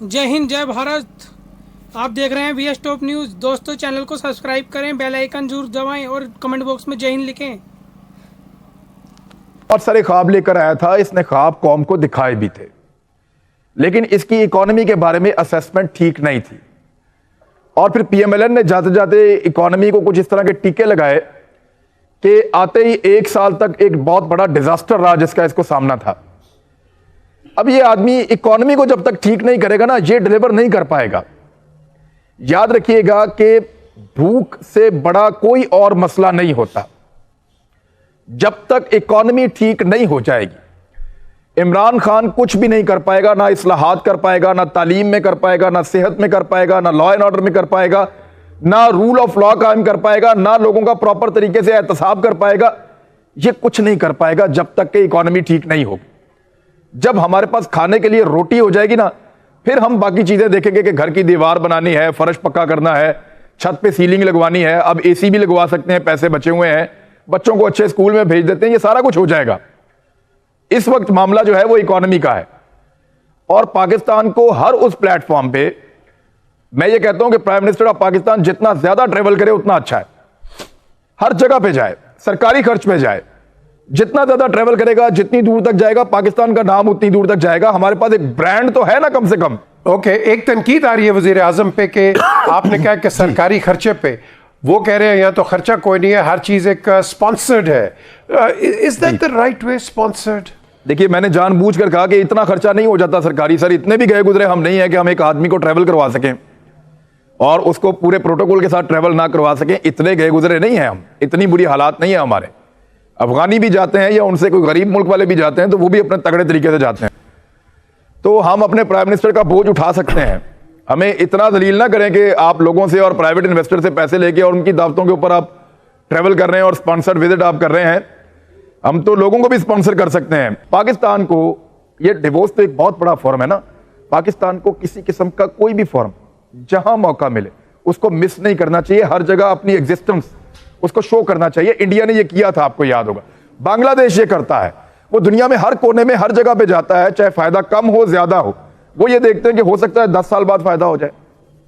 जय हिंद, जय भारत। आप देख रहे हैं वीएस टॉप न्यूज़। दोस्तों, चैनल को सब्सक्राइब करें, बेल आइकन जरूर दबाएं और कमेंट बॉक्स में जय हिंद लिखें। बहुत सारे ख्वाब लेकर आया था, इसने ख्वाब कौम को दिखाए भी थे, लेकिन इसकी इकोनॉमी के बारे में असेसमेंट ठीक नहीं थी। और फिर पीएमएलएन ने जाते जाते इकोनॉमी को कुछ इस तरह के टीके लगाए कि आते ही 1 साल तक एक बहुत बड़ा डिजास्टर रहा जिसका इसको सामना था। अब ये आदमी इकोनॉमी को जब तक ठीक नहीं करेगा ना, ये डिलीवर नहीं कर पाएगा। याद रखिएगा कि भूख से बड़ा कोई और मसला नहीं होता। जब तक इकोनॉमी ठीक नहीं हो जाएगी, इमरान खान कुछ भी नहीं कर पाएगा। ना इस्लाहात कर पाएगा, ना तालीम में कर पाएगा, ना सेहत में कर पाएगा, ना लॉ एंड ऑर्डर में कर पाएगा, ना रूल ऑफ लॉ कायम कर पाएगा, ना लोगों का प्रॉपर तरीके से एहतसाब कर पाएगा। ये कुछ नहीं कर पाएगा जब तक कि इकोनॉमी ठीक नहीं होगी। जब हमारे पास खाने के लिए रोटी हो जाएगी ना, फिर हम बाकी चीजें देखेंगे कि घर की दीवार बनानी है, फर्श पक्का करना है, छत पे सीलिंग लगवानी है, अब एसी भी लगवा सकते हैं, पैसे बचे हुए हैं, बच्चों को अच्छे स्कूल में भेज देते हैं, ये सारा कुछ हो जाएगा। इस वक्त मामला जो है वो इकोनॉमी का है। और पाकिस्तान को हर उस प्लेटफॉर्म पे मैं ये कहता हूं कि प्राइम मिनिस्टर ऑफ पाकिस्तान जितना ज्यादा ट्रेवल करे उतना अच्छा है। हर जगह पे जाए, सरकारी खर्च पे जाए, जितना ज्यादा ट्रेवल करेगा, जितनी दूर तक जाएगा, पाकिस्तान का नाम उतनी दूर तक जाएगा। हमारे पास एक ब्रांड तो है ना, कम से कम। ओके, एक तनकीद आ रही है वजीर आजम पे कि आपने कहा कि सरकारी खर्चे पे, वो कह रहे हैं यहाँ तो खर्चा कोई नहीं है, हर चीज एक स्पॉन्सर्ड है। Is that the right way, sponsored? देखिए, मैंने जानबूझकर कहा कि इतना खर्चा नहीं हो जाता सरकारी। सर, इतने भी गए गुजरे हम नहीं है कि हम एक आदमी को ट्रेवल करवा सकें और उसको पूरे प्रोटोकॉल के साथ ट्रेवल ना करवा सकें। इतने गए गुजरे नहीं है हम, इतनी बुरी हालात नहीं है हमारे। अफगानी भी जाते हैं या उनसे कोई गरीब मुल्क वाले भी जाते हैं तो वो भी अपने तगड़े तरीके से जाते हैं। तो हम अपने प्राइम मिनिस्टर का बोझ उठा सकते हैं। हमें इतना दलील ना करें कि आप लोगों से और प्राइवेट इन्वेस्टर से पैसे लेके और उनकी दावतों के ऊपर आप ट्रेवल कर रहे हैं और स्पॉन्सर्ड विजिट आप कर रहे हैं। हम तो लोगों को भी स्पॉन्सर कर सकते हैं। पाकिस्तान को, ये डिवोर्स तो एक बहुत बड़ा फॉर्म है ना, पाकिस्तान को किसी किस्म का कोई भी फॉर्म जहां मौका मिले उसको मिस नहीं करना चाहिए। हर जगह अपनी एग्जिस्टेंस उसको शो करना चाहिए। इंडिया ने ये किया था, आपको याद होगा। बांग्लादेश ये करता है, वो दुनिया में हर कोने में हर जगह पे जाता है, चाहे फायदा कम हो ज्यादा हो। वो ये देखते हैं कि हो सकता है 10 साल बाद फायदा हो जाए,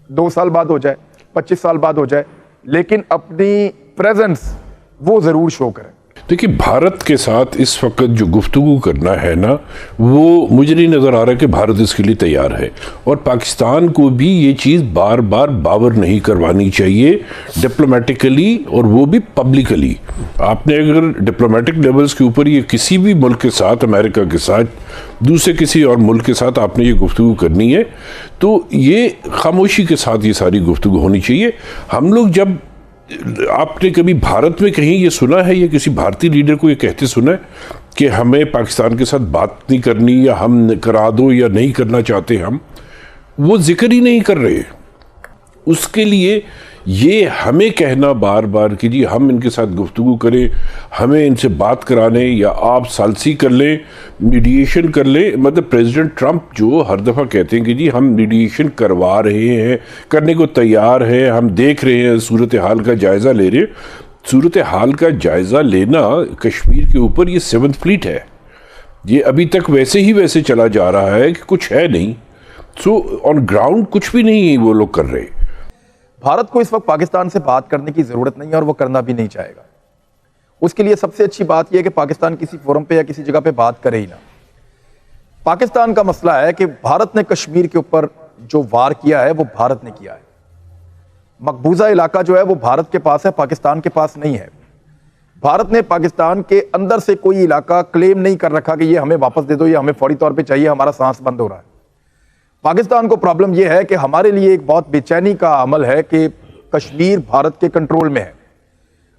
2 साल बाद हो जाए, 25 साल बाद हो जाए, लेकिन अपनी प्रेजेंस वो जरूर शो करें। देखिए, भारत के साथ इस वक्त जो गुफ्तगू करना है ना, वो मुझे नहीं नज़र आ रहा कि भारत इसके लिए तैयार है। और पाकिस्तान को भी ये चीज़ बार बार बावर नहीं करवानी चाहिए डिप्लोमेटिकली, और वो भी पब्लिकली। आपने अगर डिप्लोमेटिक लेवल्स के ऊपर ये किसी भी मुल्क के साथ, अमेरिका के साथ, दूसरे किसी और मुल्क के साथ आपने ये गुफ्तगू करनी है तो ये खामोशी के साथ ये सारी गुफ्तगू होनी चाहिए। हम लोग जब, आपने कभी भारत में कहीं ये सुना है या किसी भारतीय लीडर को ये कहते सुना है कि हमें पाकिस्तान के साथ बात नहीं करनी या हम करा दो या नहीं करना चाहते? हम वो जिक्र ही नहीं कर रहे। उसके लिए ये हमें कहना बार बार कि जी हम इनके साथ गुफ्तगू करें, हमें इनसे बात कराने, या आप सालसी कर लें, मीडिएशन कर लें। मतलब प्रेसिडेंट ट्रंप जो हर दफ़ा कहते हैं कि जी हम मीडिएशन करवा रहे हैं, करने को तैयार हैं, हम देख रहे हैं, सूरत हाल का जायज़ा ले रहे हैं। सूरत हाल का जायज़ा लेना कश्मीर के ऊपर, ये 7th फ्लीट है, ये अभी तक वैसे ही वैसे चला जा रहा है कि कुछ है नहीं। सो ऑन ग्राउंड कुछ भी नहीं वो लोग कर रहे। भारत को इस वक्त पाकिस्तान से बात करने की जरूरत नहीं है और वो करना भी नहीं चाहेगा। उसके लिए सबसे अच्छी बात यह है कि पाकिस्तान किसी फोरम पे या किसी जगह पे बात करे ही ना। पाकिस्तान का मसला है कि भारत ने कश्मीर के ऊपर जो वार किया है वो भारत ने किया है। मकबूजा इलाका जो है वो भारत के पास है, पाकिस्तान के पास नहीं है। भारत ने पाकिस्तान के अंदर से कोई इलाका क्लेम नहीं कर रखा कि ये हमें वापस दे दो, ये हमें फौरी तौर पर चाहिए, हमारा सांस बंद हो रहा है। पाकिस्तान को प्रॉब्लम यह है कि हमारे लिए एक बहुत बेचैनी का अमल है कि कश्मीर भारत के कंट्रोल में है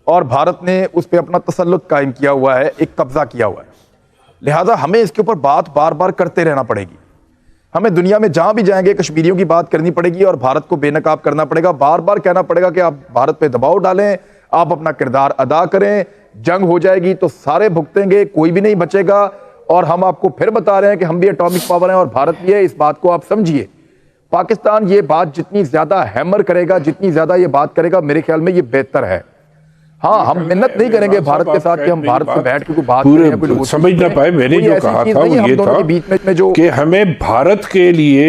और भारत ने उस पर अपना तसल्लुत कायम किया हुआ है, एक कब्जा किया हुआ है। लिहाजा हमें इसके ऊपर बात बार बार करते रहना पड़ेगी। हमें दुनिया में जहां भी जाएंगे कश्मीरियों की बात करनी पड़ेगी और भारत को बेनकाब करना पड़ेगा। बार बार कहना पड़ेगा कि आप भारत पे दबाव डालें, आप अपना किरदार अदा करें। जंग हो जाएगी तो सारे भुगतेंगे, कोई भी नहीं बचेगा। और हम आपको फिर बता रहे हैं कि हम भी एटॉमिक पावर हैं और भारत भी है, इस बात को आप समझिए। पाकिस्तान ये बात जितनी ज्यादा हैमर करेगा, जितनी ज्यादा ये बात करेगा, मेरे ख्याल में ये बेहतर है। हाँ, हम मिन्नत नहीं करेंगे भारत के साथ कि हम भारत से बैठ के बात समझ ना पाए। मैंने जो कहा था वो ये था कि हमें भारत के लिए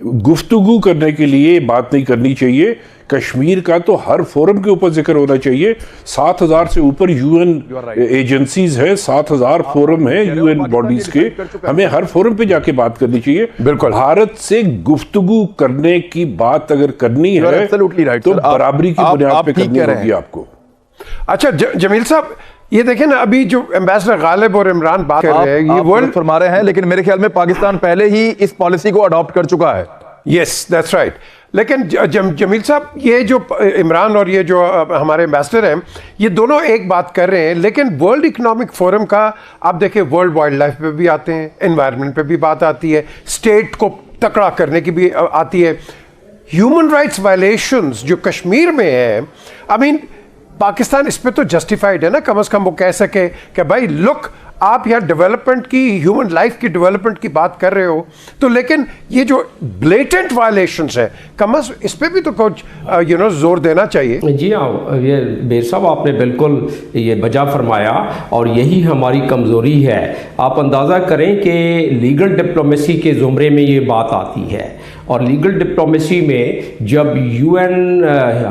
गुफ्तगू करने के लिए बात नहीं करनी चाहिए। कश्मीर का तो हर फोरम के ऊपर जिक्र होना चाहिए। 7,000 से ऊपर यूएन एजेंसीज हैं, 7,000 फोरम हैं यूएन बॉडीज के, हमें हर फोरम पे जाके बात करनी चाहिए। बिल्कुल। भारत से गुफ्तगू करने की बात अगर करनी है तो बराबरी की बुनियाद पे करनी होगी आपको। अच्छा जमील साहब, ये देखें ना, अभी जो एम्बेसडर गालिब और इमरान बात कर रहे हैं, ये वर्ल्ड फरमा रहे हैं, लेकिन मेरे ख्याल में पाकिस्तान पहले ही इस पॉलिसी को अडॉप्ट कर चुका है। Yes that's right. लेकिन जमील साहब, ये जो इमरान और ये जो हमारे एम्बेसडर हैं, ये दोनों एक बात कर रहे हैं, लेकिन वर्ल्ड इकोनॉमिक फोरम का आप देखें, वर्ल्ड वाइल्ड लाइफ पे भी आते हैं, एनवायरनमेंट पे भी बात आती है, स्टेट को तकड़ा करने की भी आती है। ह्यूमन राइट्स वायलेशंस जो कश्मीर में है, आई मीन पाकिस्तान इस पे तो जस्टिफाइड है ना, कम से कम वो कह सके कि भाई लुक, आप यहाँ डेवलपमेंट की, ह्यूमन लाइफ की डेवलपमेंट की बात कर रहे हो, तो लेकिन ये जो ब्लेटेंट वायलेशंस है, कम अज इस पे भी तो कुछ जोर देना चाहिए। जी हाँ, ये बेर साहब आपने बिल्कुल ये बजा फरमाया, और यही हमारी कमज़ोरी है। आप अंदाज़ा करें कि लीगल डिप्लोमेसी के ज़ुमरे में ये बात आती है, और लीगल डिप्लोमेसी में जब UN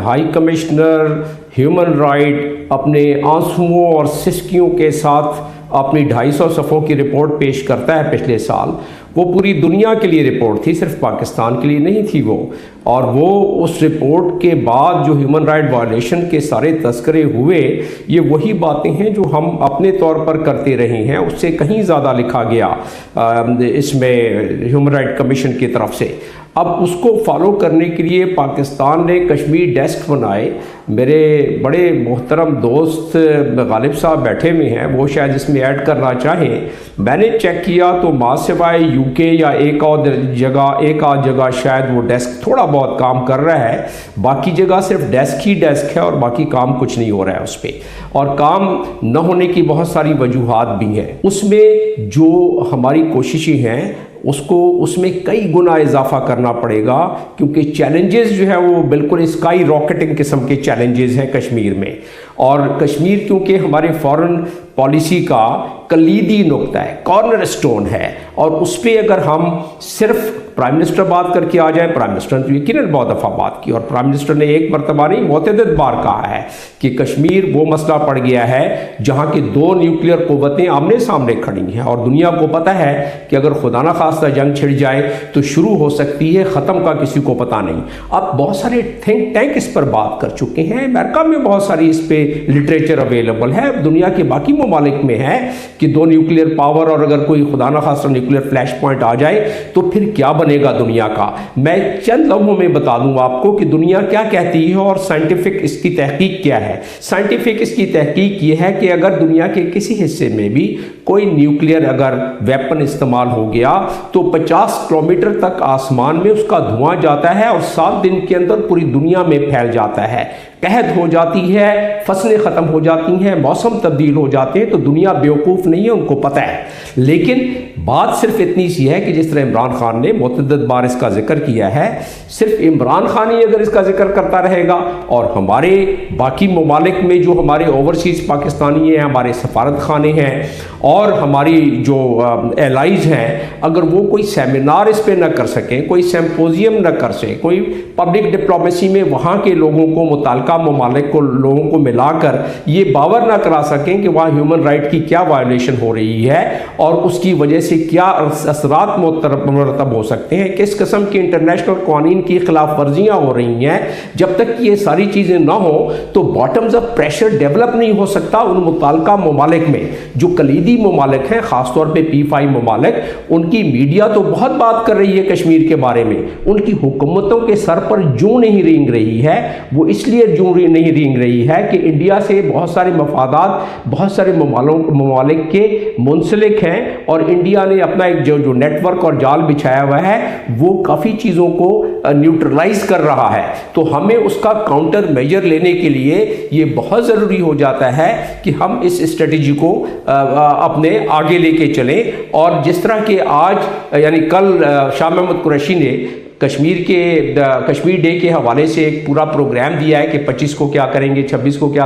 high commissioner human right अपने आंसुओं और सिसकियों के साथ अपनी 250 सफ़ों की रिपोर्ट पेश करता है पिछले साल, वो पूरी दुनिया के लिए रिपोर्ट थी, सिर्फ पाकिस्तान के लिए नहीं थी वो। और वो उस रिपोर्ट के बाद जो ह्यूमन राइट वायलेशन के सारे तस्करे हुए, ये वही बातें हैं जो हम अपने तौर पर करते रहे हैं, उससे कहीं ज़्यादा लिखा गया इसमें ह्यूमन राइट कमीशन की तरफ से। अब उसको फॉलो करने के लिए पाकिस्तान ने कश्मीर डेस्क बनाए। मेरे बड़े मोहतरम दोस्त गालिब साहब बैठे हुए हैं, वो शायद इसमें ऐड करना चाहें। मैंने चेक किया तो माँ सिवाय यूके या एक आध जगह शायद वो डेस्क थोड़ा बहुत काम कर रहा है, बाकी जगह सिर्फ डेस्क ही डेस्क है और बाकी काम कुछ नहीं हो रहा है उस पर। और काम न होने की बहुत सारी वजूहात भी हैं। उसमें जो हमारी कोशिशें हैं उसमें कई गुना इजाफा करना पड़ेगा, क्योंकि चैलेंजेस जो है वो बिल्कुल स्काई रॉकेटिंग किस्म के चैलेंजेस हैं कश्मीर में। और कश्मीर क्योंकि हमारे फॉरेन पॉलिसी का कलीदी नुक्ता है, कॉर्नर स्टोन है, और उस पर अगर हम सिर्फ प्राइम मिनिस्टर बात करके आ जाए, प्राइम मिनिस्टर ने तो यकीनन बहुत दफ़ा बात की, और प्राइम मिनिस्टर ने एक मरतबा नहीं मुतअद्दिद बार कहा है कि कश्मीर वो मसला पड़ गया है जहाँ की 2 न्यूक्लियर कुव्वतें आमने सामने खड़ी हैं, और दुनिया को पता है कि अगर खुदा न खास्ता जंग छिड़ जाए तो शुरू हो सकती है, ख़त्म का किसी को पता नहीं। अब बहुत सारे थिंक टैंक इस पर बात कर चुके हैं, अमेरिका में बहुत सारी इस पर लिटरेचर अवेलेबल है, दुनिया के बाकी ममालिक में है कि 2 न्यूक्लियर पावर, और अगर कोई खुदा न खास्ता न्यूक्लियर फ्लैश पॉइंट आ जाए तो फिर क्या बनेगा दुनिया का। मैं चंद लम्हों में बता दूं आपको कि दुनिया क्या कहती है और साइंटिफिक इसकी तहकीक क्या है। साइंटिफिक इसकी तहकीक ये है कि अगर दुनिया के किसी हिस्से में भी कोई न्यूक्लियर अगर वेपन इस्तेमाल हो गया तो 50 किलोमीटर तक आसमान में उसका धुआं जाता है और 7 दिन के अंदर पूरी दुनिया में फैल जाता है, कहत हो जाती है, फसलें ख़त्म हो जाती हैं, मौसम तब्दील हो जाते हैं। तो दुनिया बेवकूफ़ नहीं है, उनको पता है। लेकिन बात सिर्फ इतनी सी है कि जिस तरह इमरान खान ने मुतअद्दिद बार इसका जिक्र किया है, सिर्फ इमरान खान ही अगर इसका जिक्र करता रहेगा और हमारे बाकी ममालिक में जो हमारे ओवरसीज़ पाकिस्तानी हैं, हमारे सफारत खाने हैं और हमारी जो एलाइज हैं, अगर वो कोई सेमिनार इस पर न कर सकें, कोई सिम्पोजियम न कर सकें, कोई पब्लिक डिप्लोमेसी में वहाँ के लोगों को, मुताल्लिका ममालिक को, लोगों को मिलाकर ये बावर ना करा सकें कि वहाँ ह्यूमन राइट की क्या वायलेशन हो रही है और उसकी वजह से क्या असरात मुरतब हो सकते हैं, किस किस्म की इंटरनेशनल कानून की खिलाफ वर्जियाँ हो रही हैं, जब तक ये सारी चीज़ें ना हो तो बॉटम्स अप प्रेशर डेवलप नहीं हो सकता उन मुताल्लिका ममालिक में। जो कलीदी ममालिक हैं, ख़ासतौर पर P5 ममालिक, उनकी मीडिया तो बहुत बात कर रही है कश्मीर के बारे में, उनकी हुकूमतों के सर पर जूं नहीं रेंग रही है। वो इसलिए जूं नहीं रेंग रही है कि इंडिया से बहुत सारे मफादात बहुत सारे ममालिक के मुंसलिक हैं और इंडिया ने अपना एक जो नेटवर्क और जाल बिछाया हुआ है वो काफ़ी चीज़ों को न्यूट्रलाइज कर रहा है। तो हमें उसका काउंटर मेजर लेने के लिए ये बहुत ज़रूरी हो जाता है कि हम इस स्ट्रेटजी को अपने आगे लेके चलें। और जिस तरह के आज यानी कल शाह महमूद कुरैशी ने कश्मीर डे के हवाले से एक पूरा प्रोग्राम दिया है कि 25 को क्या करेंगे, 26 को क्या